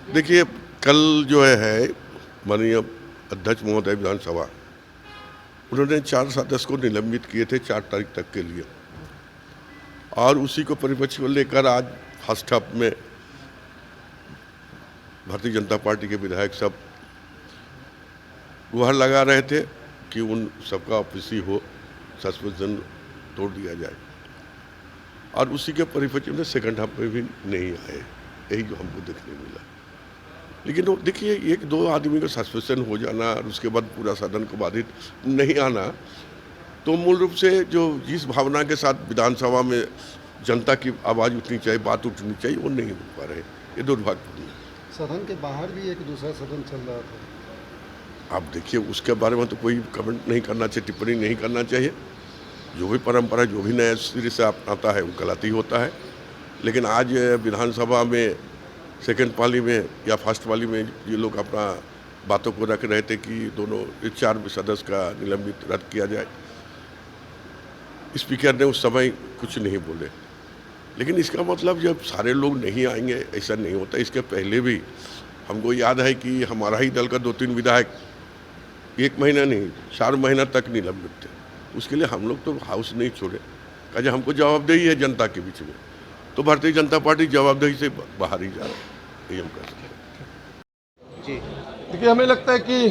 देखिए, कल जो है माननीय अध्यक्ष महोदय विधानसभा, उन्होंने 4 सदस्य को निलंबित किए थे 4 तारीख तक के लिए, और उसी को परिप्रेक्ष्य को लेकर आज फर्स्ट हाफ में भारतीय जनता पार्टी के विधायक सब गुहार लगा रहे थे कि उन सबका ऑफिसी हो, सस्पेंशन तोड़ दिया जाए, और उसी के परिप्रेक्ष्य में सेकंड हाफ में भी नहीं आए। यही जो हमको देखने मिला। लेकिन वो देखिए, 1-2 आदमी का सस्पेंशन हो जाना और उसके बाद पूरा सदन को बाधित नहीं आना, तो मूल रूप से जो जिस भावना के साथ विधानसभा में जनता की आवाज़ उठनी चाहिए, बात उठनी चाहिए, वो नहीं हो पा रहे। ये दुर्भाग्यपूर्ण है। सदन के बाहर भी एक दूसरा सदन चल रहा था। आप देखिए, उसके बारे में तो कोई कमेंट नहीं करना चाहिए, टिप्पणी नहीं करना चाहिए। जो भी परंपरा, जो भी नया सिरे से आता है, वो गलत ही होता है। लेकिन आज विधानसभा में सेकंड पाली में या फर्स्ट पाली में ये लोग अपना बातों को रख रहे थे कि दोनों 4 सदस्य का निलंबित रद्द किया जाए। स्पीकर ने उस समय कुछ नहीं बोले, लेकिन इसका मतलब जब सारे लोग नहीं आएंगे, ऐसा नहीं होता। इसके पहले भी हमको याद है कि हमारा ही दल का 2-3 विधायक 1 महीना नहीं 4 महीना तक निलंबित थे। उसके लिए हम लोग तो हाउस नहीं छोड़े, कहा हमको जवाबदेही है जनता के बीच में, तो भारतीय जनता पार्टी जवाबदेही से बाहर ही जा रही है, यही हम कह सकते हैं। जी देखिए, हमें लगता है कि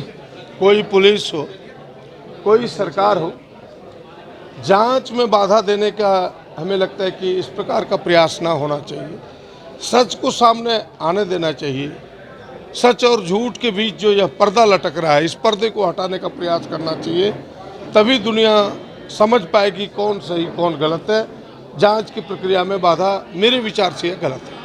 कोई पुलिस हो, कोई सरकार हो, जांच में बाधा देने का हमें लगता है कि इस प्रकार का प्रयास ना होना चाहिए। सच को सामने आने देना चाहिए। सच और झूठ के बीच जो यह पर्दा लटक रहा है, इस पर्दे को हटाने का प्रयास करना चाहिए। तभी दुनिया समझ पाएगी कौन सही कौन गलत है। जांच की प्रक्रिया में बाधा मेरे विचार से गलत है।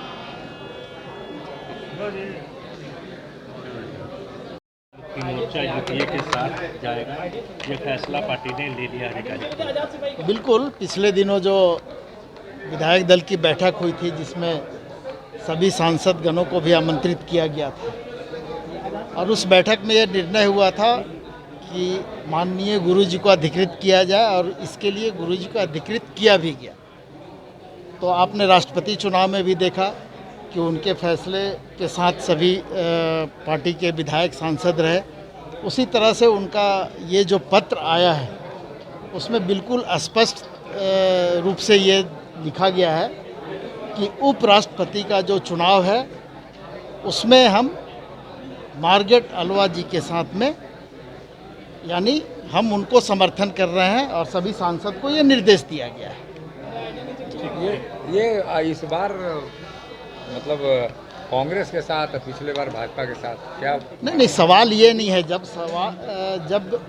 मोर्चा यूपीए के साथ जाएगा, ये फैसला पार्टी ने ले लिया अधिकारी। बिल्कुल, पिछले दिनों जो विधायक दल की बैठक हुई थी, जिसमें सभी सांसद गणों को भी आमंत्रित किया गया था, और उस बैठक में यह निर्णय हुआ था कि माननीय गुरुजी को अधिकृत किया जाए, और इसके लिए गुरुजी को अधिकृत किया भी गया। तो आपने राष्ट्रपति चुनाव में भी देखा कि उनके फैसले के साथ सभी पार्टी के विधायक सांसद रहे। उसी तरह से उनका ये जो पत्र आया है, उसमें बिल्कुल स्पष्ट रूप से ये लिखा गया है कि उपराष्ट्रपति का जो चुनाव है, उसमें हम मार्गरेट अल्वा जी के साथ में, यानी हम उनको समर्थन कर रहे हैं, और सभी सांसद को ये निर्देश दिया गया है। ये इस बार मतलब कांग्रेस के साथ, पिछले बार भाजपा के साथ क्या? नहीं, सवाल ये नहीं है। जब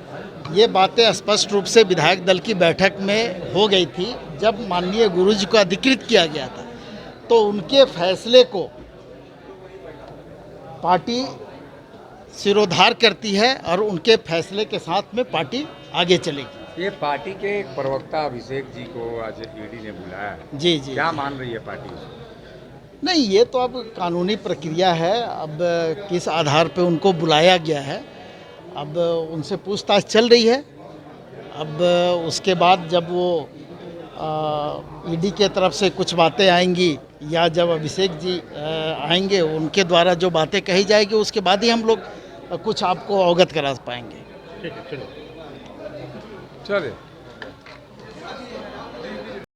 ये बातें स्पष्ट रूप से विधायक दल की बैठक में हो गई थी, जब माननीय गुरुजी को अधिकृत किया गया था, तो उनके फैसले को पार्टी सिरोधार करती है, और उनके फैसले के साथ में पार्टी आगे चलेगी। ये पार्टी के प्रवक्ता अभिषेक जी को आज ईडी ने बुलाया है। जी जी, क्या मान रही है पार्टी? नहीं, ये तो अब कानूनी प्रक्रिया है। अब किस आधार पे उनको बुलाया गया है, अब उनसे पूछताछ चल रही है। अब उसके बाद जब वो ईडी के तरफ से कुछ बातें आएंगी, या जब अभिषेक जी आएंगे, उनके द्वारा जो बातें कही जाएगी, उसके बाद ही हम लोग कुछ आपको अवगत करा पाएंगे। ठीक है, चलो। चले।